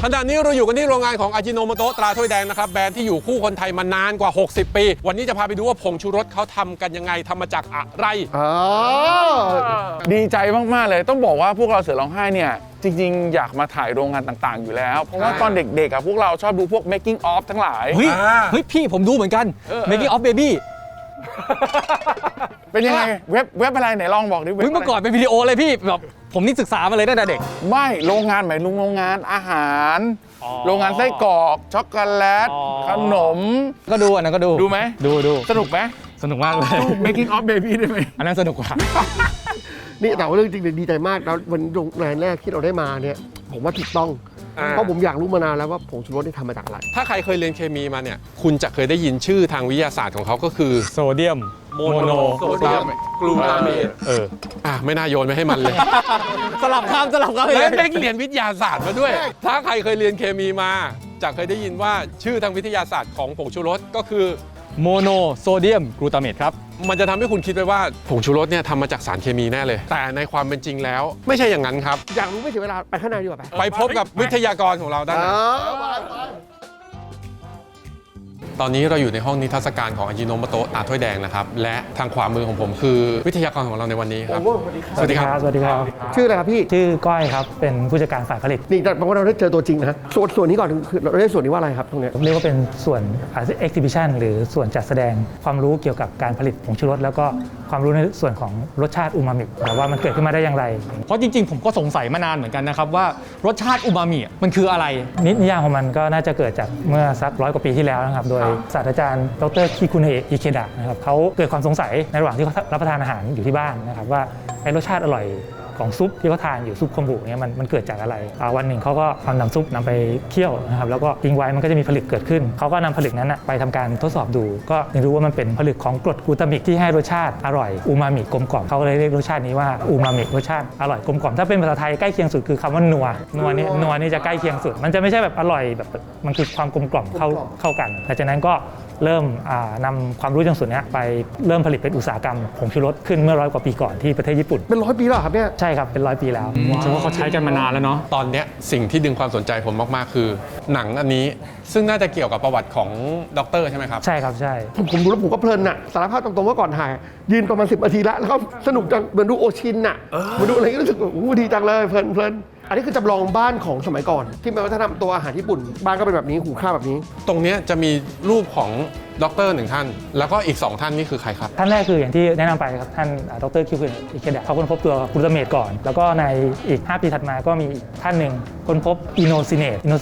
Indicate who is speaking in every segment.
Speaker 1: ขณะนี้เราอยู่กันที่โรงงานของอาจิโนโมโตะตราถ้วยแดงนะครับแบรนด์ที่อยู่คู่คนไทยมานานกว่า60ปีวันนี้จะพาไปดูว่าผงชูรสเขาทำกันยังไงทำมาจากอะไร
Speaker 2: ดีใจมากๆเลยต้องบอกว่าพวกเราเสือร้องไห้เนี่ยจริงๆอยากมาถ่ายโรงงานต่างๆอยู่แล้วเพราะว่าตอนเด็กๆพวกเราชอบดูพวก making of ทั้งหลาย
Speaker 3: เฮ้ยพี่ผมดูเหมือนกัน making of baby
Speaker 2: เป็นยังไงเว็บอะไรไหนลองบอกดิเว็บ
Speaker 3: เมื่อก่อนเป็นวิดีโอเลยพี่แบบผมนี่ศึกษามาเลยตั้งแต่เด็ก
Speaker 2: ไม่โรงงานหมายถึงโรงงานอาหารโรงงานไส้กรอกช็อกโกแลตขนม
Speaker 3: ก็ดูอันนั้นก็ดู
Speaker 2: ไหมดูสนุกไหม
Speaker 3: สนุกมากเลย
Speaker 2: making of baby ได้ไหม
Speaker 3: อันนั้นสนุกกว่า
Speaker 4: นี่แต่ว่าเรื่องจริงๆดีใจมากแล้ววันโรงงานแรกที่เราได้มาเนี่ยผมว่าถูกต้องเพราะผมอยากรู้มานานแล้วว่าผงชูรสนี่ทำมาจากอะไร
Speaker 1: ถ้าใครเคยเรียนเคมีมาเนี่ยคุณจะเคยได้ยินชื่อทางวิทยาศาสตร์ของเขาก็คือ
Speaker 3: โซเดียมโมโน
Speaker 1: โซเดียมกลูตาเมตไม่น่าโยนไปให้มันเลย
Speaker 3: สลับคำ
Speaker 1: แล้วได้เรียนวิทยาศาสตร์มาด้วยถ้าใครเคยเรียนเคมีมาจะเคยได้ยินว่าชื่อทางวิทยาศาสตร์ของผงชูรสก็คือ
Speaker 3: โมโนโซเดียมกลูตาเมตครับ
Speaker 1: มันจะทำให้คุณคิดไปว่าผงชูรสเนี่ยทำมาจากสารเคมีแน่เลยแต่ในความเป็นจริงแล้วไม่ใช่อย่างนั้นครับ
Speaker 4: อยากรู้ไม่เสียเวลาไปข้างในดีกว่า
Speaker 1: ไปพบกับวิทยากรของเราด้านในตอนนี้เราอยู่ในห้องนิทรรศการของอาจิโนโมโตะตราถ้วยแดงนะครับและทางขวามือของผมคือวิทยากรของเราในวันนี้ครับ
Speaker 3: สวัสดีครับสวัสดีครับ
Speaker 4: ชื่ออะไรครับพี่
Speaker 3: ชื่อก้อยครับเป็นผู้จัดการฝ่ายผลิต
Speaker 4: นี่แต่บางวันเราได้เจอตัวจริงนะส่วนนี้ก่อนคือเราได้ส่วนนี้ว่าอะไรครับตรงนี้
Speaker 3: เรียกว่าเป็นส่วน exhibition หรือส่วนจัดแสดงความรู้เกี่ยวกับการผลิตผงชูรสแล้วก็ความรู้ในส่วนของรสชาติอูมามิแต่ว่ามันเกิดขึ้นมาได้อย่างไรเพราะจริงๆผมก็สงสัยมานานเหมือนกันนะครับว่ารสชาติอูมามิมันคืออะไรนิยามของมันก็น่าจะเกิดจากเมื่อสัก100 กว่าปีที่แล้วนะครับโดยศาสตราจารย์ดรคิคุเนะอิเคดะนะครับเขาเกิดความสงสัยในระหว่างที่เขารับประทานอาหารอยู่ที่บ้านนะครับว่าไอ้รสชาติอร่อยของซุปที่เขาทานอยู่ซุปคอมบุเนี่ยมันเกิดจากอะไรวันหนึ่งเขาก็เอาน้ำซุปนำไปเคี่ยวนะครับแล้วก็ทิ้งไว้มันก็จะมีผลึกเกิดขึ้นเขาก็นำผลึกนั้นไปทำการทดสอบดูก็รู้ว่ามันเป็นผลึกของกรดกลูตามิกที่ให้รสชาติอร่อยอูมามิกลมกล่อมเขาก็เลยเรียกรสชาตินี้ว่าอูมามิรสชาติอร่อยกลมกล่อมถ้าเป็นภาษาไทยใกล้เคียงสุดคือคำว่านัวนี่จะใกล้เคียงสุดมันจะไม่ใช่แบบอร่อยแบบมันคือความกลมกล่อมเข้ากันหลังจากนั้นก็เริ่มนำความรู้จากส่วนนี้ไปเริ่มผลิตเป็นอุตสาหกรรมผงชูรสขึ้นเมื่อ100 กว่าปีก่อนที่ประเทศญี่ปุ่น
Speaker 4: เป็น100 ปีแล้วครับเนี่ย
Speaker 3: ใช่ครับเป็น100 ปีแล้วถือว่าเขาใช้กันมานานแล้วเนาะ
Speaker 1: ตอนนี้สิ่งที่ดึงความสนใจผมมากๆคือหนังอันนี้ซึ่งน่าจะเกี่ยวกับประวัติของด็อกเตอร์ใช่ไหมครับ
Speaker 3: ใช่ครับใช่
Speaker 4: ผมดูแล้วผมก็เพลินน่ะสารภาพตรงๆว่าก่อนถ่ายยืนประมาณ10 นาทีแล้วก็สนุกจังเหมือนดูโอชินน่ะเหมือนดูอะไรก็รู้สึกดีจังเลยเพลินอันนี้คือจำลองบ้านของสมัยก่อนที่เป็นวัฒนธรรมตัวอาหารญี่ปุ่นบ้านก็เป็นแบบนี้หุงข้าวแบบนี้
Speaker 1: ตรงนี้จะมีรูปของด็อกเตอร์1 ท่านแล้วก็อีก2 ท่านนี่คือใครครับ
Speaker 3: ท่านแรกคืออย่างที่แนะนำไปครับท่านดรคิวคุอิเคดะเขาค้นพบตัวกลูตาเมตก่อนแล้วก็ในอีก5 ปีถัดมาก็มีท่านหนึ่งค้นพบอิโนซิเ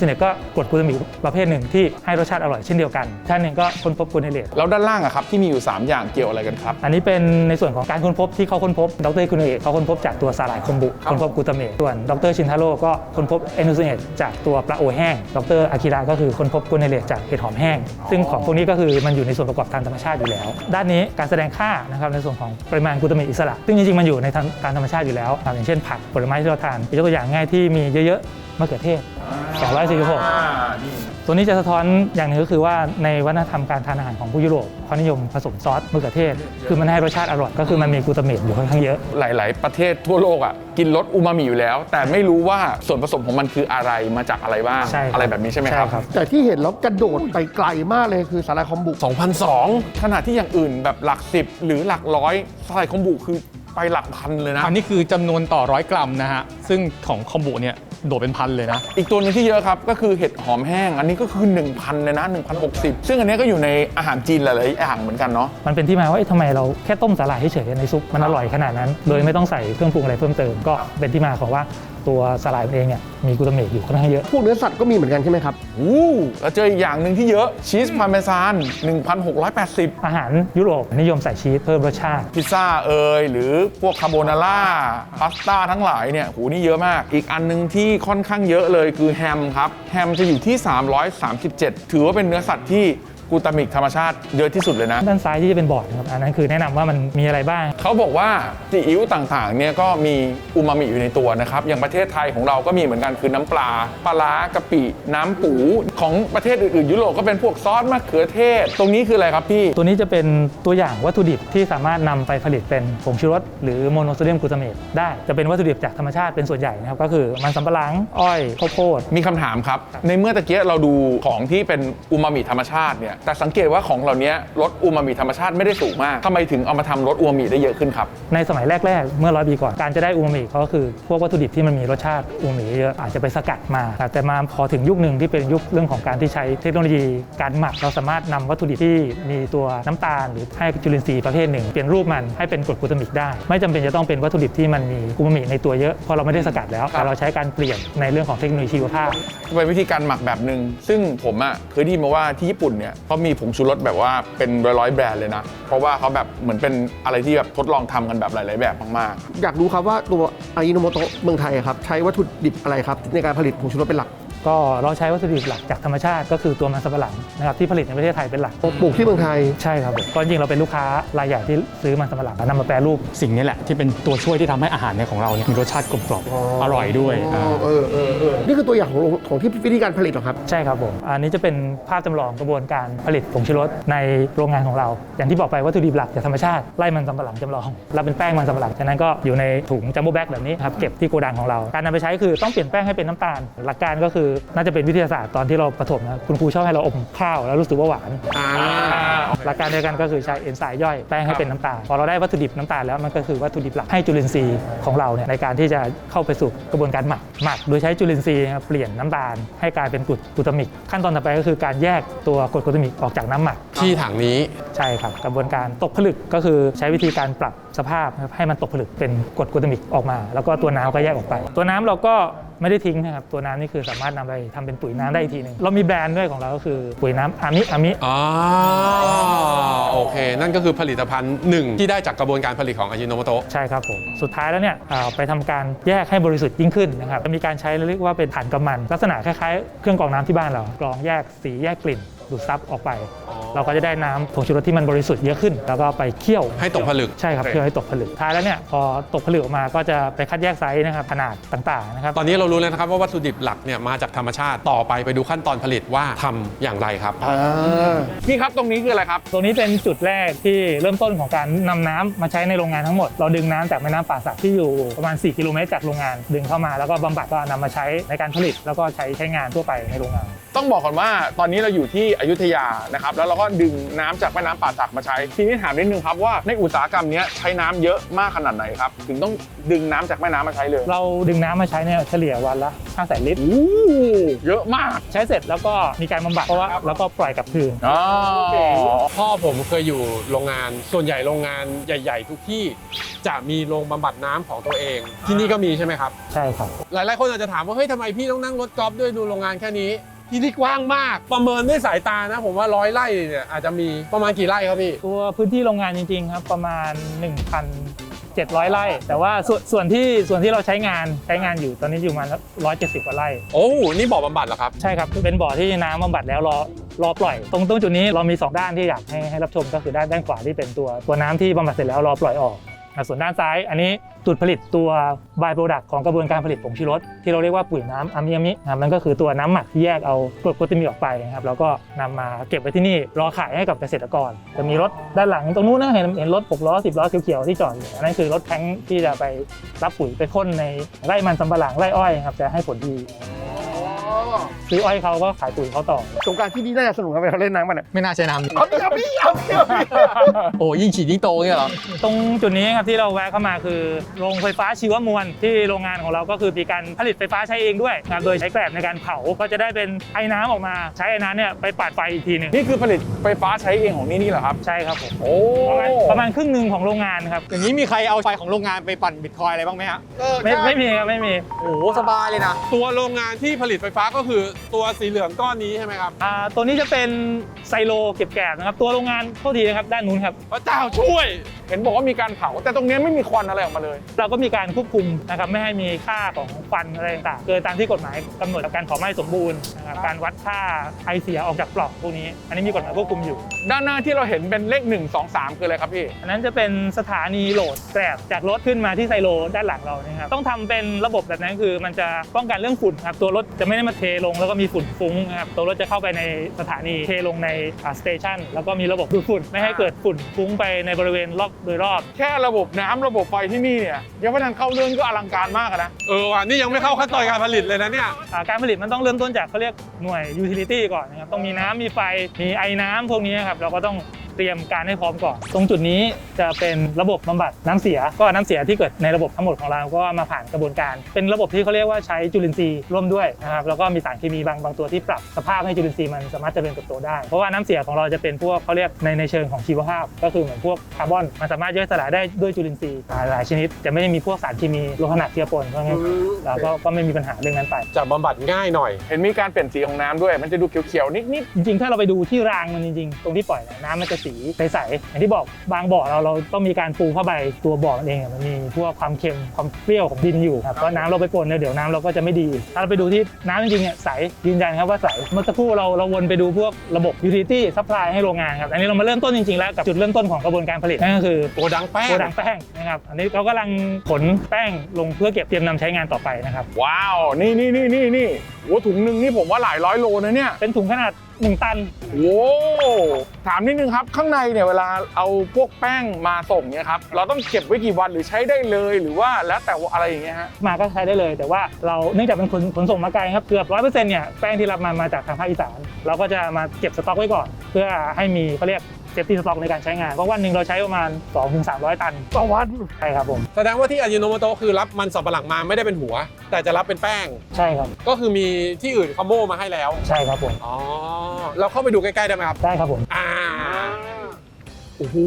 Speaker 3: นตก็กรดกลูตามิกประเภทหนึ่งที่ให้รสชาติอร่อยเช่นเดียวกันท่านหนึ่งก็ค้นพบกูเนเลต
Speaker 2: แล้วด้านล่างอะครับที่มีอยู่3 อย่างเกี่ยวอะไรกันครับ
Speaker 3: อันนี้เป็นในส่วนของการค้นพบที่เขาค้นพบดรคุเนเลตเขาค้นพบจากตัวสาหร่ายคอมบุค้นพบกลูตาเมตส่วนดรชินทาโร่ก็ค้นพบอิโนซิเนตจากตัวปลาโอแห้งดรอากิระก็คือค้นพบกูเนเลตจากเห็ดหอมแห้งซึ่งของพวกนี้ก็คือมันอยู่ในส่วนประกอบทางธรรมชาติอยู่แล้วด้านนี้การแสดงค่านะครับในส่วนของปริมาณกลูตาเมตอิสระซึ่งจริงๆมันอยู่ในทางธรรมชาติอยู่แล้วอย่างเช่นผักผลไม้ที่เราทานยกตัวอย่างง่ายที่มีเยอะๆมะเขือเทศ246ตัวนี้จะสะท้อนอย่างนึงก็คือว่าในวัฒนธรรมการทานอาหารของผู้ยุโรปเขานิยมผสมซอสมะเขือเทศคือมันให้รสชาติอร่อยก็คือมันมีกลูตาเมตอยู่ค่อนข้างเยอะ
Speaker 2: หลายๆประเทศทั่วโลกกินรสอูมามิอยู่แล้วแต่ไม่รู้ว่าส่วนผสมของมันคืออะไรมาจากอะไรบ้างอะไรแบบนี้ใช่ไหมครับ
Speaker 4: แต่ที่เห็นแล้วกระโดดไปไกลมากเลยคือสาหร่ายคอมบุ
Speaker 2: 2002ขณะที่อย่างอื่นแบบหลัก10หรือหลักร้อยสาหร่ายคอมบุคือไปหลักพันเลยนะ
Speaker 3: อันนี้คือจำนวนต่อ100 กรัมนะฮะซึ่งของคอมบุเนี่ยโดดเป็นพันเลยนะ
Speaker 2: อีกตัวนึงที่เยอะครับก็คือเห็ดหอมแห้งอันนี้ก็คือ 1,000 เลยนะ 1,060 ซึ่งอันนี้ก็อยู่ในอาหารจีนหลายๆอย่างเหมือนกันเนาะ
Speaker 3: มันเป็นที่มาว่าทำไมเราแค่ต้มสาหร่ายเฉยๆในซุปมันอร่อยขนาดนั้นโดยไม่ต้องใส่เครื่องปรุงอะไรเพิ่มเติมก็เป็นที่มาของว่าตัวสาหร่ายเองเนี่ยมีกลูตาเมตอยู่ค่อนข้างเยอะ
Speaker 4: พวกเนื้อสัตว์ก็มีเหมือนกันใช่ไหมครับ
Speaker 2: แล้วเจออีกอย่างหนึ่งที่เยอะชีสพาร์เมซาน 1,680
Speaker 3: อาหารยุโรปนิยมใส่ชีสเพิ่มรสชาติ
Speaker 2: พิซซ่าหรือพวกคาโบนาร่าพาสต้าทั้งหลายเนี่ยนี่เยอะมากอีกอันนึงที่ค่อนข้างเยอะเลยคือแฮมครับแฮมจะอยู่ที่337ถือว่าเป็นเนื้อสัตว์ที่ กลูตามิกธรรมชาติเยอะที่สุดเลยนะ
Speaker 3: ด้านซ้ายที่จะเป็นบอร์ดนะครับอันนั้นคือแนะนำว่ามันมีอะไรบ้าง
Speaker 2: เขาบอกว่าซีอิ๊วต่างๆเนี่ยก็มีอูมามิอยู่ในตัวนะครับอย่างประเทศไทยของเราก็มีเหมือนกันคือน้ำปลาร้ากะปิน้ำปูของประเทศอื่นๆยุโรปก็เป็นพวกซอสมะเขือเทศตรงนี้คืออะไรครับพี่
Speaker 3: ตัวนี้จะเป็นตัวอย่างวัตถุดิบที่สามารถนำไปผลิตเป็นผงชูรสหรือโมโนโซเดียมกลูตาเมตได้จะเป็นวัตถุดิบจากธรรมชาติเป็นส่วนใหญ่นะครับก็คือมันสำปะหลังอ้อยข้าวโพด
Speaker 2: มีคำถามครับในเมื่อตะเกียเราดูของที่เป็นอูมามิธรรมชาติเนี่ยแต่สังเกตว่าของเหล่านี้รสอูมามิธรรมชาติไม่ได้สูงมากทำไมถึงเอามาทำรสอูมามิได้เยอะขึ้นครับ
Speaker 3: ในสมัยแรกๆเมื่อ100 ปีก่อนการจะได้อูมามิก็คือพวกวัตถุดิบที่มันมีรสชาติอูมามิเยอะอาจจะไปสกัดมาแต่มาพอถึงยุคหนึ่งที่เป็นยุคเรื่องของการที่ใช้เทคโนโลยีการหมักเราสามารถนำวัตถุดิบที่มีตัวน้ำตาลหรือให้จุลินทรีย์ประเภทหนึ่งเปลี่ยนรูปมันให้เป็นกรดกลูตามิกได้ไม่จำเป็นจะต้องเป็นวัตถุดิบที่มันมีอูมามิในตัวเยอะเพราะเราไม่ได้สกัดแล้วแต่เราใช้การเปลี่ยนในเรื่องของเทคโนโลยีชีวภาพ
Speaker 2: เป็นวิธีการหมักแบบหนึ่งซึ่งผมเคยได้ยินมาว่าที่ญี่ปุ่นเนี่ยเขามีผงชูรสแบบว่าเป็นร้อยๆแบรนด์เลยนะเพราะว่าเขาแบบเหมือนเป็นอะไรที่แบบทดลองทำกันแบบหลายๆแบบมากๆ
Speaker 4: อยากรู้ครับว่าตัวอายิโนโมโตะเมืองไทยครับใช้วัตถุดิบอะไรครับในการผลิตผงชูรสเป็นหลัก
Speaker 3: ก็เราใช้วัตถุดิบหลักจากธรรมชาติก็คือตัวมันสำปะหลังนะครับที่ผลิตในประเทศไทยเป็นหลัก
Speaker 4: ปลูกที่เมืองไทย
Speaker 3: ใช่ครับผมก็จริงเราเป็นลูกค้ารายใหญ่ที่ซื้อมันสำปะหลังแล้วนำมาแปรรูป
Speaker 5: สิ่งนี้แหละที่เป็นตัวช่วยที่ทำให้อาหารในของเราเนี่ยมีรสชาติกลมกล่อมอร่อยด้วย
Speaker 4: นี่คือตัวอย่างของที่วิธีการผลิตเหรอครับ
Speaker 3: ใช่ครับผมอันนี้จะเป็นภาพจำลองกระบวนการผลิตผงชูรสในโรงงานของเรา อย่างที่บอกไปวัตถุดิบหลักจากธรรมชาติไล่มันสำปะหลังจำลองเราเป็นแป้งมันสำปะหลังฉะนั้นก็อยู่ในถุงจัมโบ้แบ็กแบบนี้ครับเก็บที่โกดังของเราการนำไปใช้คือต้องเปลี่ยนแป้งให้เป็นน้ำตาลหลักการก็คือน่าจะเป็นวิทยาศาสตร์ตอนที่เราประถมนะคุณครูชอบให้เราอมข้าวแล้วรู้สึกว่าหวานหลักการเดียวกันก็คือใช้เอนไซม์ย่อยแป้งให้เป็นน้ำตาลพอเราได้วัตถุดิบน้ำตาลแล้วมันก็คือวัตถุดิบหลักให้จุลินทรีย์ของเราเนี่ยในการที่จะเข้าไปสู่กระบวนการหมักโดยใช้จุลินทรีย์เปลี่ยนน้ำตาลให้กลายเป็นกลูตามิกขั้นตอนต่อไปก็คือการแยกตัวกรดกลูตามิกออกจากน้ำหมัก
Speaker 1: ที่ถังนี้
Speaker 3: ใช่ครับกระบวนการตกผลึกก็คือใช้วิธีการปรับสภาพนะครับให้มันตกผลึกเป็นกรดกลูตามิกออกมา แล้วก็ตัวน้ำก็แยกออกไป ตัวน้ำเราก็ไม่ได้ทิ้งนะครับตัวน้ำนี่คือสามารถนำไปทำเป็นปุ๋ยน้ำได้อีกทีหนึงเรามีแบรนด์ด้วยของเราก็คือปุ๋ยน้ำอามิ
Speaker 1: อ๋อโอเค นั่นก็คือผลิตภัณฑ์หนึ่งที่ได้จากกระบวนการผลิตของอาจิโนโมโตะ
Speaker 3: ใช่ครับผมสุดท้ายแล้วเนี่ยไปทำการแยกให้บริสุทธิ์ยิ่งขึ้นนะครับมีการใช้เรียกว่าเป็นฐานกำมันลักษณะคล้ายๆเครื่องกรองน้ำที่บ้านเรากรองแยกสีแยกกลิ่นดูดซับออกไป เราก็จะได้น้ำผงชูรสที่มันบริสุทธิ์เยอะขึ้น แล้วก็ไปเคี่ยว
Speaker 1: ให้ตกผลึก
Speaker 3: ใช่ครับเคี่ยวให้ตกผลึกท้ายแล้วเนี่ยพอตกผลึกออกมาก็จะไปคัดแยกไซส์นะครับขนาดต่างๆนะครับ
Speaker 1: ตอนนี้เรารู้แล้วนะครับว่าวัตถุดิบหลักเนี่ยมาจากธรรมชาติต่อไปดูขั้นตอนผลิตว่าทำอย่างไรครับ
Speaker 2: พี่ครับตรงนี้คืออะไรครับ
Speaker 3: ตรงนี้เป็นจุดแรกที่เริ่มต้นของการนำน้ำมาใช้ในโรงงานทั้งหมดเราดึงน้ำจากแม่น้ำป่าสักที่อยู่ประมาณ4 กิโลเมตรจากโรงงานดึงเข้ามาแล้วก็บำบัดก็นำมาใช้ในการผลิตแล้วก็ใช้งานทั่วไปในโรงงาน
Speaker 2: ต้องบอกก่อนว่าตอนนี้เราอยู่ที่อยุธยานะครับแล้วเราก็ดึงน้ำจากแม่น้ำป่าสักมาใช้ทีนี้ถามนิดนึงครับว่าในอุตสาหกรรมนี้ใช้น้ำเยอะมากขนาดไหนครับถึงต้องดึงน้ำจากแม่น้ำมาใช้เลย
Speaker 3: เราดึงน้ำมาใช้เนี่ยเฉลี่ยวันละ 500,000 ลิตร
Speaker 2: เยอะมาก
Speaker 3: ใช้เสร็จแล้วก็มีการบำบัดเพราะว่าแล้วก็ปล่อยกลับคืน
Speaker 1: พ่อผมเคยอยู่โรงงานส่วนใหญ่โรงงานใหญ่ ๆ ทุกที่จะมีโรงบำบัดน้ำของตัวเอง ที่นี่ก็มีใช่ไหมครับ
Speaker 3: ใช่ครับ
Speaker 1: หลายๆคนอาจจะถามว่าเฮ้ยทำไมพี่ต้องนั่งรถกอล์ฟด้วยดูโรงงานแค่นี้ที่นี่กว้างมากประเมินด้วยสายตานะผมว่า100 ไร่เนี่ยอาจจะมีประมาณกี่ไร่ครับพี่
Speaker 3: ตัวพื้นที่โรงงานจริงๆครับประมาณ 1,700 ไร่ แต่ว่าส่วนที่เราใช้งานอยู่ตอนนี้อยู่มา170 กว่าไร่
Speaker 1: โอ้นี่บ่อบำบัดเหรอครับ
Speaker 3: ใช่ครับเป็นบ่อที่น้ำบำบัดแล้วรอปล่อยตรงจุดนี้เรามี2ด้านที่อยากให้รับชมก็คือด้านขวาที่เป็นตัวน้ำที่บำบัดเสร็จแล้วรอปล่อยออกส่วนด้านซ้ายอันนี้จุดผลิตตัว by product ของกระบวนการผลิตผงชูรสที่เราเรียกว่าปุ๋ยน้ำอามินะครับมันก็คือตัวน้ำหมักที่แยกเอากรดกลูตามิกออกไปนะครับแล้วก็นำมาเก็บไว้ที่นี่รอขายให้กับเกษตรกรจะมีรถด้านหลังตรงนู้นนะเห็นรถ6 ล้อ 10 ล้อเขียวๆที่จอดอยู่อันนั้นคือรถแท้งที่จะไปรับปุ๋ยไปพ่นในไร่มันสำปะหลังไร่อ้อยครับจะให้ผลดีซื้ออ้อยเขาก็ขายปุ๋ยเขาต่อ
Speaker 4: สงกรานต์ที่นี่น่าจะสนุกครับเราเล่นน้ำกัน
Speaker 5: ไม่น่าใช้น้ำ
Speaker 4: เอาพี่
Speaker 5: โอ้ยิ่งฉีดยิ่งโตเงี้ยเหรอ
Speaker 3: ตรงจุดนี้ครับที่เราแวะเข้ามาคือโรงไฟฟ้าชีวมวลที่โรงงานของเราก็คือมีการผลิตไฟฟ้าใช้เองด้วยนะครับโดยใช้แกลบในการเผาก็จะได้เป็นไอ้น้ำออกมาใช้ไอ้น้ำเนี่ยไปปัดไฟอีกทีหนึ่ง
Speaker 2: นี่คือผลิตไฟฟ้าใช้เองของนี่เหรอครับ
Speaker 3: ใช่ครับผม
Speaker 2: โอ้
Speaker 3: ประมาณครึ่งหนึ่งของโรงงานครับ
Speaker 5: อย่างนี้มีใครเอาไฟของโรงงานไปปั่นบิตคอยอะไรบ้างไหมฮะ
Speaker 3: ไม่มีครับไม่มี
Speaker 5: โอ้โหสบายเลยนะ
Speaker 1: ตัวโรงงานที่ผลิตไฟฟ้าก็คือตัวสีเหลืองก้อนนี้ใช่ไหมครับ
Speaker 3: ตัวนี้จะเป็นไซโลเก็บแกลบนะครับตัวโรงงานโทษทีนะครับด้านนู้นครับ
Speaker 1: พระเจ้าช่วย
Speaker 2: เห็นบอกว่ามีการเผาแต่ตรงเนี้ยไม่มีควันอะไรออกมาเลย
Speaker 3: เราก็มีการควบคุมนะครับไม่ให้มีค่าของควันอะไรต่างๆเกินตามที่กฎหมายกำหนดการเผาไหม้สมบูรณ์นะครับการวัดค่าไอเสียออกจากปล่องพวกนี้อันนี้มีกฎหมายควบคุมอยู่
Speaker 2: ด้านหน้าที่เราเห็นเป็นเลข 1 2 3 คืออะไรครับพี่
Speaker 3: อันนั้นจะเป็นสถานีโหลดแกร็บจากรถขึ้นมาที่ไซโลด้านหลังเรานะครับต้องทำเป็นระบบแบบนั้นคือมันจะป้องกันเรื่องฝุ่นครับตัวรถจะไม่ได้มาเทลงแล้วก็มีฝุ่นฟุ้งนะครับตัวรถจะเข้าไปในสถานีเทลงในสเตชันแล้วก็มีระบบดูดฝุ่นไม่ให้เกิดฝุ่นฟุ้งไปในบริเวณรอบโดยรอบ
Speaker 2: แค่ระบบน้ำระบบไฟที่นี่เนี่ยยังไม่ทันเข้าเรื่องก็อลังการมากอะนะ
Speaker 1: ว่ะนี่ยังไม่เข้าขั้นตอนการผลิตเลยนะเนี่ย
Speaker 3: การผลิตมันต้องเริ่มต้นจากเขาเรียกหน่วยยูทิลิตี้ก่อนนะครับต้องมีน้ำมีไฟมีไอ้น้ำพวกนี้ครับเราก็ต้องเตรียมการให้พร้อมก่อนตรงจุดนี้จะเป็นระบบบำบัดน้ำเสียก็น้ำเสียที่เกิดในระบบทั้งหมดของเราก็มาผ่านกระบวนการเป็นระบบที่เขาเรียกว่าใช้จุลินทรีย์ร่วมด้วยนะครับแล้วก็มีสารเคมีบางตัวที่ปรับสภาพให้จุลินทรีย์มันสามารถเจริญเติบโตได้เพราะว่าน้ำเสียของเราจะเป็นพวกเขาเรียกในเชิงของชีวภาพก็คือเหมือนพวกคาร์บอนมันสามารถย่อยสลายได้ด้วยจุลินทรีย์หลายชนิดจะไม่ได้มีพวกสารเคมีโลหะหนักเจือปนเพราะงั้นเราก็ไม่มีปัญหาเรื่องนั้นไป
Speaker 1: จะบำบัดง่ายหน่อย
Speaker 2: เห็นมีการเปลี่ยนสีของน้ำด้วยมันจะดูเขียวๆนิด
Speaker 3: จริงๆ ถ้าเราไปดูที่รางมันจริงๆ ตรงที่ปล่อยน้ำมันจะสีใสๆอย่างที่บอกบางบ่อเราต้องมีการปูผ้าใบตัวบ่อมันเองมันมีพวกความเค็มความเปรี้ยวของดินอยู่ครับเพราะน้ำเราไปปนเนี่ยเดี๋ยวน้ำเราก็จะไม่ดี ถ้าเราไปดูที่น้ำจริงๆเนี่ยใสยืนยันครับว่าใสเมื่อสักครู่เราวนไปดูพวกระบบ utility supply ให้โรงงานครับอันนี้เรามาเริ่มต้นจริงๆ แล้วกับจุดเริ่มต้นของกระบวนการผลิตนั่นก็คือ
Speaker 1: โกดังแป้ง
Speaker 3: โกดังแป้งนะครับอันนี้เรากำลังขนแป้งลงเพื่อเก็บเตรียมนำใช้งานต่อไปนะครับ
Speaker 2: ๆว้าวนี่โอ้ถุงหนึ่งนี่ผมว่าหลายร้อยโลนะเนี่ย
Speaker 3: เป็นถุงขนาด1 ตัน
Speaker 2: โว้ถามนิดนึงครับข้างในเนี่ยเวลาเอาพวกแป้งมาส่งเนี่ยครับเราต้องเก็บไว้กี่วันหรือใช้ได้เลยหรือว่าแล้วแต่อะไรอย่างเงี้ยฮะ
Speaker 3: มาก็ใช้ได้เลยแต่ว่าเราเนื่องจากเป็นขนส่งมาไกลครับเกือบ 100% เนี่ยแป้งที่รับมาจากทางภาคอีสานเราก็จะมาเก็บสต็อกไว้ก่อน เพื่อให้มีเขาเรียกเซฟตี้สต็อกในการใช้งานเพราะวันหนึ่งเราใช้ประมาณ 2-300 ตัน
Speaker 4: ต่อวัน
Speaker 3: ใช่ครับผม
Speaker 1: แสดงว่าที่อาจิโนโมโตะคือรับมันสำปะหลังมาไม่ได้เป็นหัว แต่จะรับเป็นแป้ง
Speaker 3: ใช่ครับ
Speaker 1: ก็คือมีที่อื่นเขาโม่มาให้แล้ว
Speaker 3: ใช่ครับผม
Speaker 1: อ๋อ เราเข้าไปดูใกล้ๆได้ไหมครับ
Speaker 3: ได้ครับผม
Speaker 4: โอ้โห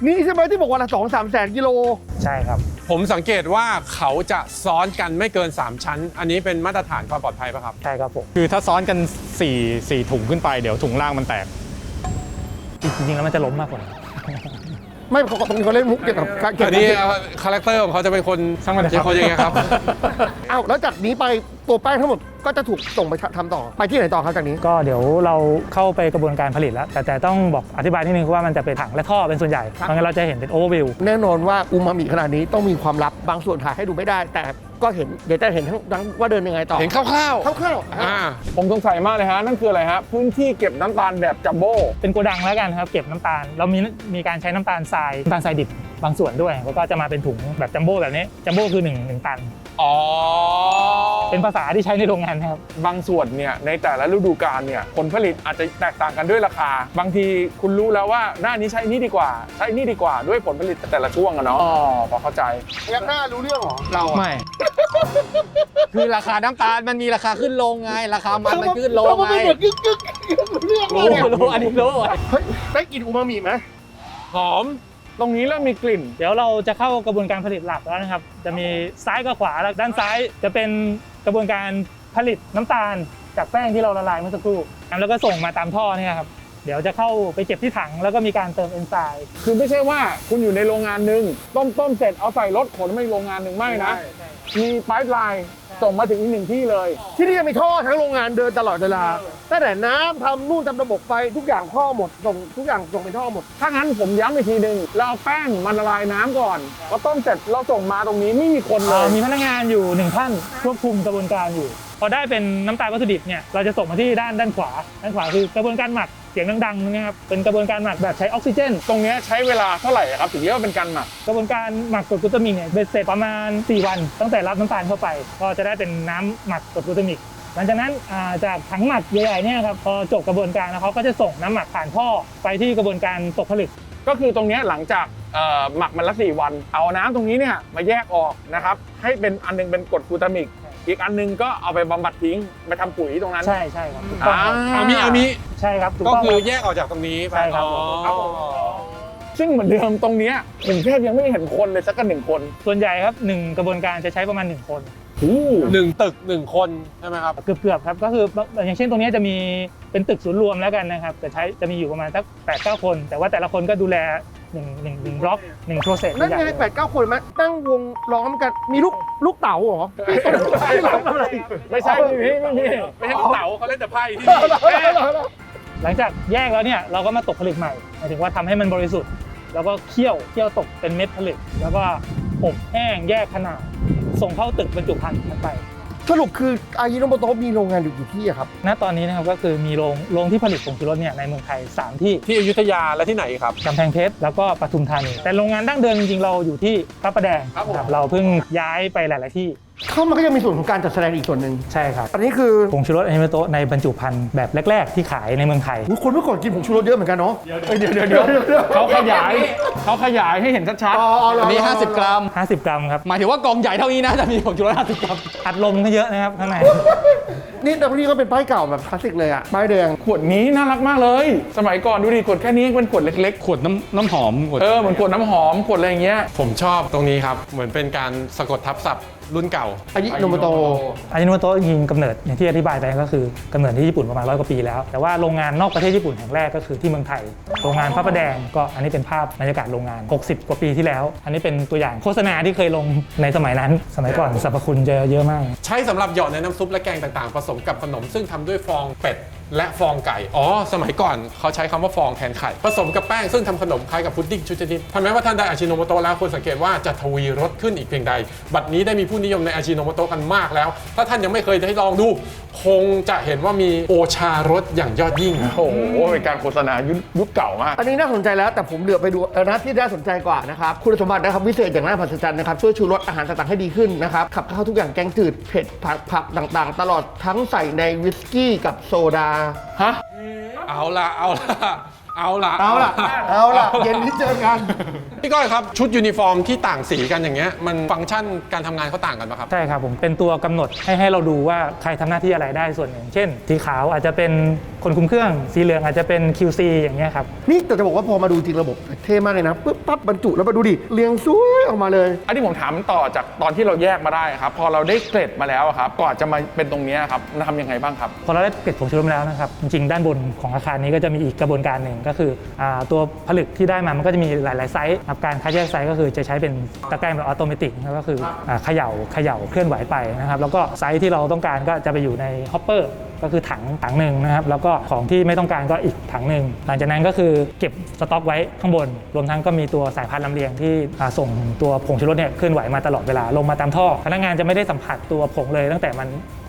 Speaker 4: นี่ใช่ไหมที่บอกวันละ2-3 แสนกิโล
Speaker 3: ใช่ครับ
Speaker 1: ผมสังเกตว่าเขาจะซ้อนกันไม่เกิน 3 ชั้น อันนี้เป็นมาตรฐานความปลอดภัยป่ะครับ
Speaker 3: ใช่ครับผม
Speaker 5: คือถ้าซ้อนกัน4ถุงขึ้นไปเดี๋ยวถุงล่างมันแตก
Speaker 3: จริงๆแล้วมันจะล้มมากกว่า
Speaker 4: ไม่ปกติเขาเล่นมุกเกี่ยวกับการเก็บ
Speaker 1: อันนี้คาแรคเตอร์ของเขาจะเป็นคน
Speaker 5: ช่างมันเถอะครับ
Speaker 1: เป็นคนยังไงครับ
Speaker 4: อ้าวแล้วจากนี้ไปตัวแป้งทั้งหมดก็จะถูกส่งไปทำต่อไปที่ไหนต่อครับจากนี้
Speaker 3: ก็เดี๋ยวเราเข้าไปกระบวนการผลิตแล้ว แต่ต้องบอกอธิบายนิดนึงว่ามันจะเป็นถังและท่อเป็นส่วนใหญ่เพราะงั้นเราจะเห็นเป็นโอเวอร์วิว
Speaker 4: แน่นอนว่าอูมามิขนาดนี้ต้องมีความลับบางส่วนถ่ายให้ดูไม่ได้ แต่ก็เห็นเดี๋ยวจะเห็นทั้งว่าเดินยังไงต่อ
Speaker 1: เห็นคร่าว
Speaker 4: คร่าว
Speaker 1: ๆอ่า
Speaker 2: ผมสงสัยมากเลยฮะนั่นคืออะไรฮะพื้นที่เก็บน้ำตาลแบบจัมโบ้
Speaker 3: เป็นโกดังแล้วกันครับเก็บน้ำตาลเรามีการใช้น้ำตาลทรายดิบบางส่วนด้วยแล้วก็จะมาเป็นถุงแบบจัมโบ้แบบนี้จัมโบ้คือ1 ตัน
Speaker 1: อ๋อ
Speaker 3: เป็นภาษาที่ใช้ในโรงงานครับ
Speaker 2: บางส่วนเนี่ยในแต่ละฤดูกาลเนี่ยผลผลิตอาจจะแตกต่างกันด้วยราคา บางทีคุณรู้แล้วว่าหน้านี้ใช้นี่ดีกว่า ใช้นี่ดีกว่าด้วยผลผลิตแต่ละช่วงอะเนาะพอเข้าใจ
Speaker 4: ๆยังหน้ารู้เรื่องเหรอเราอะ
Speaker 6: ไม่ คือราคาน้ำตาลมันมีราคาขึ้นลงไง ราคามันขึ้นลง
Speaker 4: เราก็
Speaker 6: ไง
Speaker 4: ไม่เหมือนกึกเรื่องเลยเนี่ย
Speaker 6: รู้อันนี้รู้
Speaker 4: เฮ้ยได้กลินอูมามิไหม
Speaker 1: หอม
Speaker 2: ตรงนี้เริ่มมีกลิ่น
Speaker 3: เดี๋ยวเราจะเข้ากระบวนการผลิตหลักแล้วนะครับจะมีซ้ายกับขวาแล้วด้านซ้ายจะเป็นกระบวนการผลิตน้ำตาลจากแป้งที่เราละลายเมื่อสักครู่แล้วก็ส่งมาตามท่อเนี่ยครับเดี๋ยวจะเข้าไปเก็บที่ถังแล้วก็มีการเติมเอนไซม์
Speaker 2: คือไม่ใช่ว่าคุณอยู่ในโรงงานหนึ่งต้มเสร็จเอาใส่รถขนไปโรงงานหนึ่งไม่นะ มีไพป์ไลน์ส่งมาถึงอีกหนึ่งที่เลย
Speaker 4: ที่นี่จะมีท่อทั้งโรงงานเดินตลอดเวลาตั้งแต่น้ำทำนู่นทำระบบไฟทุกอย่างท่อหมดส่งทุกอย่างส่งไปท่อหมด
Speaker 2: ถ้างั้นผมย้ำอีกทีหนึ่งเราเอาแป้งมันละลายน้ำก่อนพอต้มเสร็จเราส่งมาตรงนี้ไม่มีคนเลย
Speaker 3: มีพนักงานอยู่1 ท่านควบคุมกระบวนการอยู่ พอได้เป็นน้ำตาลวัตถุดิบเนี่ยเราจะส่งมาที่ด้านขวาคือกระบวนการหมักเสียงดังๆนะครับเป็นกระบวนการหมักแบบใช้ออกซิเจน
Speaker 2: ตรงเนี้ยใช้เวลาเท่าไหร่ครับถึงเรียกว่าเป็นการหมัก
Speaker 3: กระบวนการหมักกรดกลูตามิกเนี่ยเบ็ดเสร็จประมาณ4 วันตั้งแต่รับน้ำตาลเข้าไปก็จะได้เป็นน้ำหมักกรดกลูตามิกหลังจากนั้นจากถังหมักใหญ่ๆเนี่ยครับพอจบกระบวนการแล้วเขาก็จะส่งน้ำหมักผ่านท่อไปที่กระบวนการตกผลึก
Speaker 2: ก็คือตรงเนี้ยหลังจากหมักมันละ4 วันเอาน้ำตรงนี้เนี่ยมาแยกออกนะครับให้เป็นอันนึงเป็นกรดกลูตามิกอีกอันนึงก็เอาไปบำบัดทิ้งไปทำปุ๋ยตรงนั้น
Speaker 3: ใช่ครับถูกต้องครับ
Speaker 1: อามิ
Speaker 3: ใช่ครับถูก
Speaker 1: ก็
Speaker 3: ต้อง
Speaker 1: คือ
Speaker 3: รับ
Speaker 1: แยกออกจากตรงนี้ไป
Speaker 3: ใช่ครับ
Speaker 1: อ๋อ
Speaker 2: ซึ่งเหมือนเดิมตรงเนี้ยผมแทบยังไม่เห็นคนเลยสักกัน1 คน
Speaker 3: ส่วนใหญ่ครับ1 กระบวนการจะใช้ประมาณ1 คน
Speaker 1: 1 ตึก 1 คนใช่ไหมครับ
Speaker 3: เกือบครับก็คืออย่างเช่นตรงนี้จะมีเป็นตึกศูนย์รวมแล้วกันนะครับแต่จะมีอยู่ประมาณสัก8-9 คน แต่ว่าแต่ละคนก็ดูแล 1บล็อก1โปรเซส
Speaker 4: นั่นไง8-9 คนไหมนั่งวงร้องกันมีลูกเต๋าเหรอไม่ร้องอะไร
Speaker 2: ไม่ใช่ไม่มี
Speaker 1: ไม่ให้ลูกเต๋าเขาเล่นแต่ไพ่ที่
Speaker 3: หลังจากแยกแล้วเนี่ยเราก็มาตกผลึกใหม่หมายถึงว่าทำให้มันบริสุทธิ์แล้วก็เคี่ยวตกเป็นเม็ดผลึกแล้วก็อบแห้งแยกขนาดส่งเข้าตึกบรรจุภัณฑ์ไป
Speaker 4: สรุปคืออายิโนโมโตะมีโรงงานอยู่กี่ที่อะครับ
Speaker 3: ณตอนนี้นะครับก็คือมีโรงที่ผลิตผงชูรสเนี่ยในเมืองไทย3ที่
Speaker 1: ที่อยุธยาและที่ไหนครับ
Speaker 3: กำแพงเพชรแล้วก็ปทุมธานีแต่โรงงานดั้งเดิมจริงๆเราอยู่ที่พระประแดง
Speaker 1: ครับผม
Speaker 3: เราเพิ่งย้ายไปหลายๆที่
Speaker 4: เข้ามาก็ยังมีส่วนของการจัดแสดงอีกส่วนหนึ่ง
Speaker 3: ใช่ครับ
Speaker 4: อันนี้คือ
Speaker 3: ผงชูรสอายิโนโมโตะในบรรจุภัณฑ์แบบแรก ๆ ที่ขายในเมืองไทย
Speaker 4: คนเมื่อก่อนกินผงชูรสเยอะเหมือนกันเนาะ
Speaker 2: เดี๋ยวเขาขยายให้เห็นชัด
Speaker 6: อันนี้ 50 กรัม
Speaker 3: 50 กรัมครับ
Speaker 6: หมายถึงว่ากองใหญ่เท่านี้นะจะมีผงชูรส50 กรัม
Speaker 3: อัดลมก็เยอะนะครับข้างใน
Speaker 4: นี่แต่พวกนี้ก็เป็นป้ายเก่าแบบคลาสสิกเลยอะป้ายแดง
Speaker 2: ๆขวดนี้น่ารักมากเลย สมัยก่อนดูดิขวดแค่นี้เป็นขวดเล็ก
Speaker 5: ขวดน้ำหอมขวด
Speaker 2: ๆเหมือนขวดน้ำหอมขวดอะไรอย่างเงี้ย
Speaker 1: ผมชอบตรงนี้ครับ เหมือนเป็นการสะกดทับศัพท์รุ่นเก่า
Speaker 4: อายิโนโมโตะ
Speaker 3: อายิโนโมโตะจริงๆกำเนิดอย่างที่อธิบายไปก็คือกำเนิดที่ญี่ปุ่นประมาณ100 กว่าปีแล้ว แต่ว่าโรงงานนอกประเทศญี่ปุ่นแห่งแรกก็คือที่เมืองไทย โรงงานพระประแดงก็อันนี้เป็นภาพบรรยากาศโรงงาน 60 กว่าปีที่แล้ว อันนี้เป็นตัวอย่างโฆษณาที่เคยลงในสมัยนั้น สมัยก่อนสรรพคุณจะเยอะมาก
Speaker 1: ใช้สำหรับหยอดในน้ำซุปและแกงต่างๆ ผสมกับขนมซึ่งทำด้วยฟองเป็ดและฟองไก่ อ๋อ สมัยก่อนเขาใช้คำว่าฟองแทนไข่ ผสมกับแป้งซึ่งทำขนมคล้ายกับพุดดิ้งชุดชนิดทำให้ว่าท่านได้อาชิโนโมโตะแล้วควรสังเกตว่าจะทวีรสขึ้นอีกเพียงใด บัดนี้ได้มีผู้นิยมในอาชิโนโมโตะกันมากแล้ว ถ้าท่านยังไม่เคยได้ลองดู คงจะเห็นว่ามีโอชารสอย่างยอดยิ่ง
Speaker 2: โอ้โหเป็นการโฆษณายุคเก่ามาก
Speaker 4: อันนี้น่าสนใจแล้วแต่ผมเหลือไปดูนะที่น่าสนใจกว่านะครับคุณสมบัตินะครับวิเศษอย่างน่ามหัศจรรย์นะครับช่วยชูรสอาหารต่างๆให้ดีขึ้นนะครับขับเข้าทุกอย่างแกงจืดเผ็ดผักต่างๆ ตลอดทั้งใส่ในวิสกี้กับโซดา
Speaker 2: ฮะ
Speaker 1: เอาละเ
Speaker 4: ย็นนี้เจอกัน
Speaker 1: พี่ก้อยครับชุดยูนิฟอร์มที่ต่างสีกันอย่างเงี้ยมันฟังก์ชันการทำงานเขาต่างกันปะครับ
Speaker 3: ใช่ครับผมเป็นตัวกำหนดให้เราดูว่าใครทำหน้าที่อะไรได้ส่วนหนึ่ง เช่น สีขาวอาจจะเป็นคนคุมเครื่อง สีเหลืองอาจจะเป็น QC อย่างเงี้ยครับ
Speaker 4: นี่แต่จะบอกว่าพอมาดูจริงระบบเท่มากเลยนะปึ๊บปั๊บบรรจุแล้วมาดูดิเรียงสวยออกมาเลย
Speaker 2: อันนี้ผมถามต่อจากตอนที่เราแยกมาได้ครับ พอเราได้เกร็ดมาแล้วอะครับก่อนจะมาเป็นตรงเนี้ยครับทำยังไงบ้างครับ
Speaker 3: พอเราได้เกล็ดผงชูรสมาแล้วนะครับจริงๆด้านบนของอาคารนี้ก็จะมีอีกกระบวนการหนึ่งก็คือตัวผลึกที่ได้มามันก็จะมีหลายๆไซส์นะครับการคัดแยกไซส์ก็คือจะใช้เป็นตะแกรงแบบออโตเมติกก็คือเขย่าเคลื่อนไหวไปนะครับแล้วก็ไซส์ที่เราต้องการก็จะไปอยู่ในฮอปเปอร์ก็คือถังหนึ่งนะครับแล้วก็ของที่ไม่ต้องการก็อีกถังหนึ่งหลังจากนั้นก็คือเก็บสต็อกไว้ข้างบนรวมทั้งก็มีตัวสายพานลำเลียงที่ส่งตัวผงชูรสเนี่ยเคลื่อนไหวมาตลอดเวลาลงมาตามท่อพนักงานจะไม่ได้สัมผัสตัวผงเลยตั้งแต่ม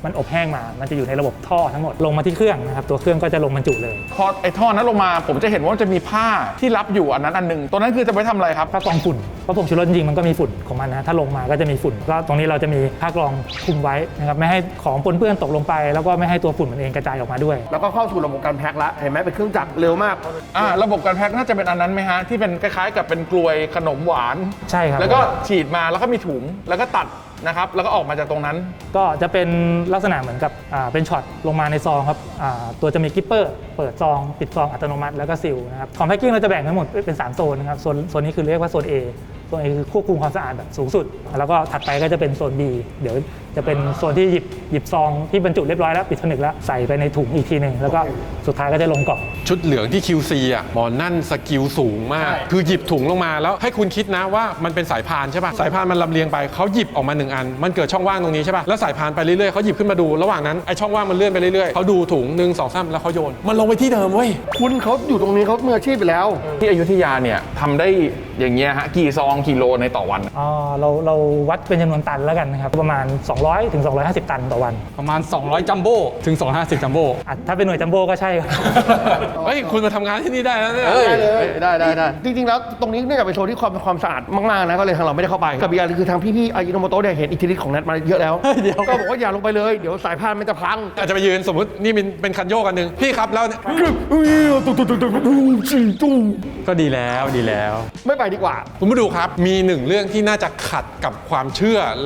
Speaker 3: ันอบแห้งมามันจะอยู่ในระบบท่อทั้งหมดลงมาที่เครื่องนะครับตัวเครื่องก็จะลงบรรจุเลย
Speaker 2: พอไอ้ท่อนั้นลงมาผมจะเห็นว่าจะมีผ้าที่รับอยู่อันนั้นอันหนึงตัวนั้นคือจะไปทำอะไรครับ
Speaker 3: ผ้ากรองฝุ่นเพราะผงชูรสจริงๆมันก็มีฝุ่นของมันนะถ้าลงมาก็จะมีฝุ่นก็ตรงนี้เราจะมีผ้ากรองคลุมไว้นะครับไม่ให้ของปนเปื้อนตกลงไปแล้วก็ไม่ให้ตัวฝุ่นมันเองกระจายออกมาด้วย
Speaker 4: แล้วก็เข้าสู่ระบบการแพ็คละเห็นไหมเป็นเครื่องจักรเร็วมาก
Speaker 2: ระบบการแพ็คน่าจะเป็นอันนั้นไหมฮะที่เป็นคล้ายๆกับเป็นกลวยขนมหวาน
Speaker 3: ใช่ครับ
Speaker 2: แล้วก็ฉีดมาแล้วก็มีถุงแล้วก็ตัดนะครับแล้วก็ออกมาจากตรงนั้น
Speaker 3: ก็จะเป็นลักษณะเหมือนกับเป็นช็อตลงมาในซองครับตัวจะมีกิปเปอร์เปิดซองปิดซองอัตโนมัติแล้วก็ซีลนะครับของแพ็กกิ้งเราจะแบ่งทั้งหมดเป็น3โซนนะครับโซนนี้คือเรียกว่าโซน A โซน A คือควบคุมความสะอาดแบบสูงสุดแล้วก็ถัดไปก็จะเป็นโซน B เดี๋ยวจะเป็นโซนที่หยิบซองที่บรรจุเรียบร้อยแล้วปิดผนึกแล้วใส่ไปในถุงอีกทีหนึ่งแล้วก็สุดท้ายก็จะลงกล่อง
Speaker 1: ชุดเหลืองที่ QC อ่ะหมอนั่นสกิลสูงมาก คือหยิบถุงลงมาแล้วให้คุณคิดนะว่ามันเป็นสายพานใช่ป่ะสายพานมันลำเลียงไปเขาหยิบออกมา1อันมันเกิดช่องว่างตรงนี้ใช่ป่ะแล้วสายพานไปเรื่อยๆเขาหยิบขึ้นมาดูระหว่างนั้นไอ้ช่องว่างมันเลื่อนไปเรื่อยๆเขาดูถุง1 2 3แล้วเขาโยนมันลงไปที่เดิมเว้ย
Speaker 4: คุณเขาอยู่ตรงนี้เขามืออาชีพไปแล้ว
Speaker 2: ที่อยุธยาเนี่ยทำได้อย่างเงี้ยฮะกี่ซองกี่โลในต่อวัน
Speaker 3: เราวัดเป็นจำนวนตันแล้วกันนะครับประมาณ200 ถึง 250 ตันต่อวัน
Speaker 5: ประมาณ 200 จัมโบ้ถึง 250 จัมโบ้
Speaker 3: ถ้าเป็นหน่วยจัมโบ้ก็ใช่ครับ
Speaker 1: เฮ้ยคุณมาทำงานที่นี่ได้แล้วเนี่ย
Speaker 4: ได้เลยได้จริงๆแล้วตรงนี้เนื่องจากเป็นโซนที่ความสะอาดมากๆนะก็เลยทางเราไม่ได้เข้าไปกับอีกอย่างคือทางพี่ๆอายิโนโมโตะเนี่ยเห็นอิทธิฤทธิ์ของแนทมาเยอะแล้วก็บอกว่าอย่าลงไปเลยเดี๋ยวสายพานมันจะพัง
Speaker 1: อาจจะไปยืนสมมตินี่เป็นคันโยกกันหนึ่งพี่ครับแล้วเนี่ย
Speaker 5: ก็ดีแล้ว
Speaker 4: ไม่ไปดีกว่า
Speaker 1: คุณผู้ดูครับมีหนึ่งเรื่องที่น่าจะขัดกับความเชื่อ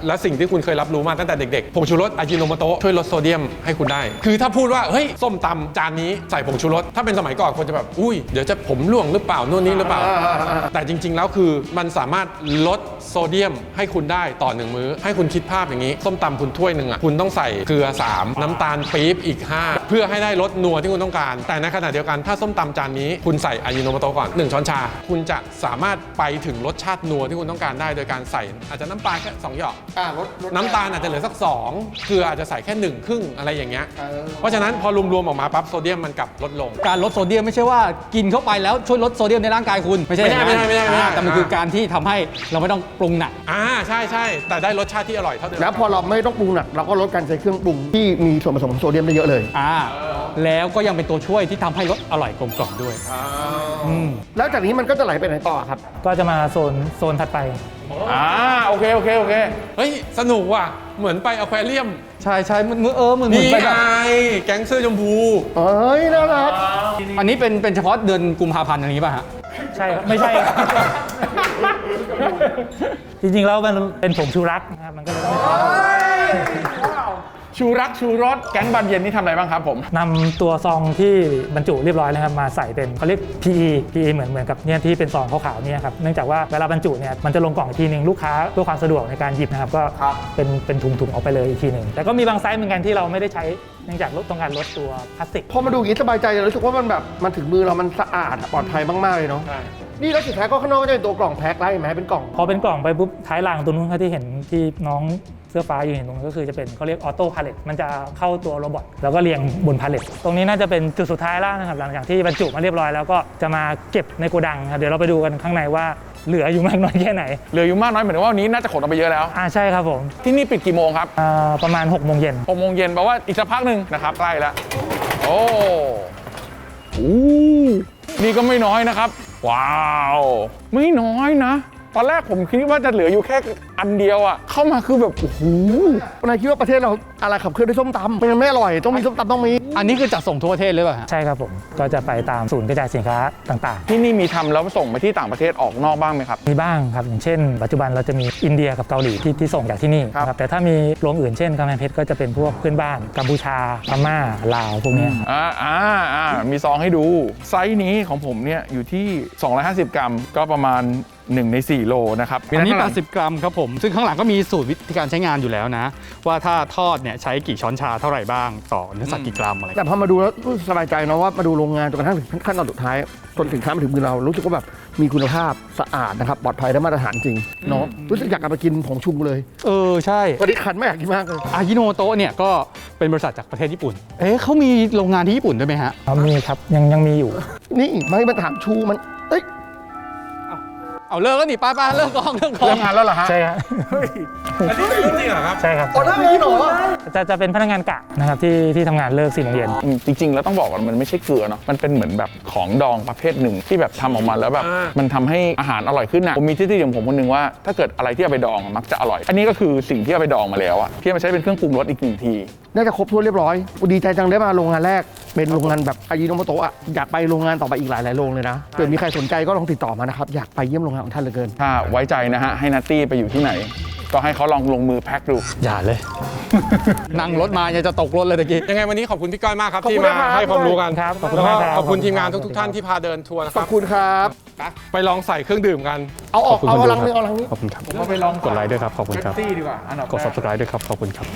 Speaker 1: และสิ่งที่คุณเคยรับรู้มาตั้งแต่เด็กๆผงชูรสอาจิโนโมโตะช่วยลดโซเดียมให้คุณได้ คือถ้าพูดว่าเฮ้ยส้มตำจานนี้ใส่ผงชูรสถ้าเป็นสมัยก่อนคนจะแบบอุ้ยเดี๋ยวจะผมร่วงหรือเปล่าโน่นนี่หรือเปล่า แต่จริงๆแล้วคือมันสามารถลดโซเดียมให้คุณได้ต่อ1มื้อให้คุณคิดภาพอย่างนี้ส้มตำคุณถ้วยหนึ่งอ่ะคุณต้องใส่เกลือ3น้ำตาลปี๊บอีก5 เพื่อให้ได้รสนัวที่คุณต้องการแต่ในขณะเดียวกันถ้าส้มตำจานนี้คุณใส่อายิโนโมโตะก่อน1ช้อนชาคุณจะสามารถไปถึงรสชาตินัวที่คุณต้องการได้โดยการใส่อาจจะน้ำปลาแค่2หยอก
Speaker 4: รส
Speaker 1: น้ำตาลอาจจะเหลือสัก2เกลืออาจจะใส่แค่1ครึ่งอะไรอย่างเงี้ยเพราะฉะนั้นพอรวมๆออกมาปั๊บโซเดียมมันกลับลดลง
Speaker 6: การลดโซเดียมไม่ใช่ว่ากินเข้าไปแล้วช่วยลดโซเดียมในร่างกายคุณไม่ใช่อย่างนั้น
Speaker 1: ไม่ใช่
Speaker 6: แต่มันคือการที่ทำให้เราไม่ต้องปรุงหนัก
Speaker 1: ใช่แต่ได้รสชาติที่อร่อยเท่าเดิม
Speaker 4: แล้วพอเราไม่ต้องปรุงหนักเราก็ลดการใช้เครื่องปรุงที่มีส่วนผสมของโซเดียมได้เยอะเลย
Speaker 6: แล้วก็ยังเป็นตัวช่วยที่ทำให้รสอร่อยกลมกล่อมด้วย
Speaker 4: แล้วจากนี้มันก็จะไหลไปไหนต่อครับ
Speaker 3: ก็จะมาโซนถัดไป
Speaker 2: โอเค
Speaker 1: เฮ้ยสนุกว่ะเหมือนไปอควาเรียม
Speaker 6: ใช่เหมือนเหมือน
Speaker 1: นี่
Speaker 6: ไป
Speaker 1: ไง
Speaker 6: แบบ
Speaker 1: แก๊งเสื้อชมพู
Speaker 4: เอ้ยน่ารัก
Speaker 6: อันนี้เป็นเฉพาะเดือนกุมภาพันธ์อย่างนี้ป่ะฮะ
Speaker 3: ใช่ครับไม่ใช่ครับ จริงๆแล้วมันเป็นผงชูรักนะครับมันก็เลยไม่
Speaker 2: ชูรักชูรสแก๊งบานเย็นนี่ทำอะไรบ้างครับผม
Speaker 3: นำตัวซองที่บรรจุเรียบร้อยแล้วครับมาใส่เป็นเขาเรียก PE เหมือนกับเนี่ยที่เป็นซองขาวๆเนี่ยครับเนื่องจากว่าเวลาบรรจุเนี่ยมันจะลงกล่องอีกทีหนึ่งลูกค้าเพื่อความสะดวกในการหยิบนะครับก็เป็นถุงๆออกไปเลยอีกทีหนึ่งแต่ก็มีบางไซส์เหมือนกันที่เราไม่ได้ใช้เนื่องจากต้องการลดตัวพลาสติก
Speaker 4: พอมาดูอย่างนี้สบายใจเลยรู้สึกว่ามันแบบมันถึงมือเรามันสะอาดปลอดภัยมากๆเลยเนาะนี่แล้วสุดท้ายก็ข้างนอกก็จะเป็นตัวกล่องแพ็คไล่ไหมเป็นกล่อง
Speaker 3: พอเป็นกล่องไปปุ๊บท้ายรางตรงนู้นที่เห็นที่น้องเสื้อฟ้าอยู่เห็นตรงนั้นก็คือจะเป็นเขาเรียกออโต้พาเลตมันจะเข้าตัวโรบอทแล้วก็เรียงบนพาเลตตรงนี้น่าจะเป็นจุดสุดท้ายแล้วนะครับหลังจากที่บรรจุมาเรียบร้อยแล้วก็จะมาเก็บในโกดังครับเดี๋ยวเราไปดูกันข้างในว่าเหลืออยู่มากน้อยแค่ไหน
Speaker 2: เหลืออยู่มากน้อยเหมือนว่าวันนี้น่าจะขนออกไปเยอะแล้ว
Speaker 3: ใช่ครับผม
Speaker 2: ที่นี่ปิดกี่โมงครับ
Speaker 3: ประมาณ6 โมงเย็น
Speaker 2: 6 โมงเย็นแปลว่าอีกสักพักหนึ่งนะครับใกล้แล้วโอ้นี่ก็ไม่น้อยนะครับว้าวไม่น้อยนะตอนแรกผมคิดว่าจะเหลืออยู่แค่อันเดียวอ่ะเข้ามาคือแบบโอ้โห
Speaker 4: นายคิดว่าประเทศเราอะไรขับเคลื่อนด้วยส้มตำไม่งั้นไม่อร่อยต้องมีส้มตำต้องมี
Speaker 6: อันนี้คือจัดส่งทั่วประเทศเลยป่ะฮะ
Speaker 3: ใช่ครับผมก็จะไปตามศูนย์กระจายสินค้าต่างๆ
Speaker 2: ที่นี่มีทำแล้วส่งไปที่ต่างประเทศออกนอกบ้างไหมครับ
Speaker 3: มีบ้างครับอย่างเช่น ปัจจุบันเราจะมีอินเดียกับเกาหลีที่ส่งจากที่นี่
Speaker 2: ครับ
Speaker 3: ครับแต่ถ้ามีโรงอื่นเช่นกำแพงเพชรก็จะเป็นพวกเพื่อนบ้านกัมพูชาพม่าลาวพวกเนี้ยครับ
Speaker 2: มีซองให้ดูไซส์นี้ของผมเนี่ยอยู่ที่250 กรัมก็ประมาณ1 ใน 4 โลนะครับ
Speaker 6: อันนี้
Speaker 2: ข้างหลัง
Speaker 6: 80 กรัมครับผม ซึ่งข้างหลังก็มีสูตรวิธีการใช้งานอยู่แล้วนะ ว่าถ้าทอดเนี่ยใช้กี่ช้อนชาเท่าไหร่บ้างต่อเนื้อสัตว์กี่กรัมอะไร
Speaker 4: แต่พอมาดูแล้วรู้สึกสบายใจเนาะว่ามาดูโรงงานจนกระทั่งถึงขั้นตอนสุดท้ายจนสินค้ามาถึงมือเรารู้สึกว่าแบบมีคุณภาพสะอาดนะครับปลอดภัยและมาตรฐานจริงเนาะรู้สึกอยากกลับมากินผงชูเลย
Speaker 6: ใช่
Speaker 4: วันนี้คันไม่อยากกินมากเลย
Speaker 6: อายิโนโมโตะเนี่ยก็เป็นบริษัทจากประเทศญี่ปุ่น เขามีโรงงานที่ญี่ปุ่นด้วยไหมฮะ
Speaker 3: มีครับยังมีอยู่
Speaker 4: นี่ไม่มาถามชูมันเอ้ย
Speaker 6: เอาเลิกแล้วนี่ป้าเลิกกองเลิกกอ
Speaker 2: เริ่
Speaker 6: ง
Speaker 2: มงานแล้วเหรอฮะ
Speaker 3: ใช่ครับ
Speaker 1: อันนี้เป็นเรื่องจริงเหรอครับ
Speaker 3: ใช่ครับ
Speaker 4: อ๋อได้เลยเหรอ
Speaker 3: จะเป็นพนักงานกะนะครับที่ทำงานเลิก4 โมงเย็น
Speaker 2: จริงๆ แล้วต้องบอกว่ามันไม่ใช่เกลือเนาะมันเป็นเหมือนแบบของดองประเภทหนึ่งที่แบบทำออกมาแล้วแบบมันทำให้อาหารอร่อยขึ้นนะผมมีทฤษฎีของผมคนหนึ่งว่าถ้าเกิดอะไรที่เอาไปดองมักจะอร่อย อันนี้ก็คือสิ่งที่เอาไปดองมาแล้วอะที่เอามาใช้เป็นเครื่องปรุงรสอีก1 ที
Speaker 4: น่าจะครบถ้วนเรียบร้อยดีใจจังได้มาโรงงานแรกเป็นโรงงานแบบอายิโนโมโตะอะอยากไปโรงงานต่อไปอีกหลายๆโรงเลยนะเกิดมีใครสนใจก็ลองติดต่อมานะครับอยากไปเยี่ยมโรงงานของท่านเหลือเกิน
Speaker 2: ถ้าไว้ใจนะฮะให้นัตตี้ไปอยู่ที่ไหน ก็ให้เขาลองลงมือแพ็คดู
Speaker 6: อย่าเลย นั่งรถมายังจะตกรถเลยตะกี้
Speaker 1: ยังไงวันนี้ขอบคุณพี่ก้อยมากครับ
Speaker 4: ขอบ
Speaker 1: ที่
Speaker 4: คุณ
Speaker 1: มา
Speaker 4: นะครับ
Speaker 1: ให้ความรู้กัน
Speaker 3: ครับขอบคุณ
Speaker 1: แล้วก็
Speaker 3: มากครับ
Speaker 1: ขอบคุณทีมงาน
Speaker 3: ขอบคุณ
Speaker 1: ทุกๆท่านที่พาเดินทัวร์นะค
Speaker 4: ข
Speaker 1: รั
Speaker 4: อบบ คุณครับ
Speaker 1: ไปลองใส่เครื่องดื่มกัน
Speaker 4: เอาออก
Speaker 6: ขอบคุณ
Speaker 4: เอา
Speaker 6: คนดู
Speaker 4: ลังนึง
Speaker 6: ครับ
Speaker 4: เอาลังนี้
Speaker 6: ขอบคุณครับ
Speaker 2: ก็ไปลอง
Speaker 6: กดไลค์ด้วยครับ ขอบคุณครับ
Speaker 2: แท็กซี่ดีกว่าอันดับ
Speaker 6: กด subscribe ด้วยครับ ขอบคุณครับ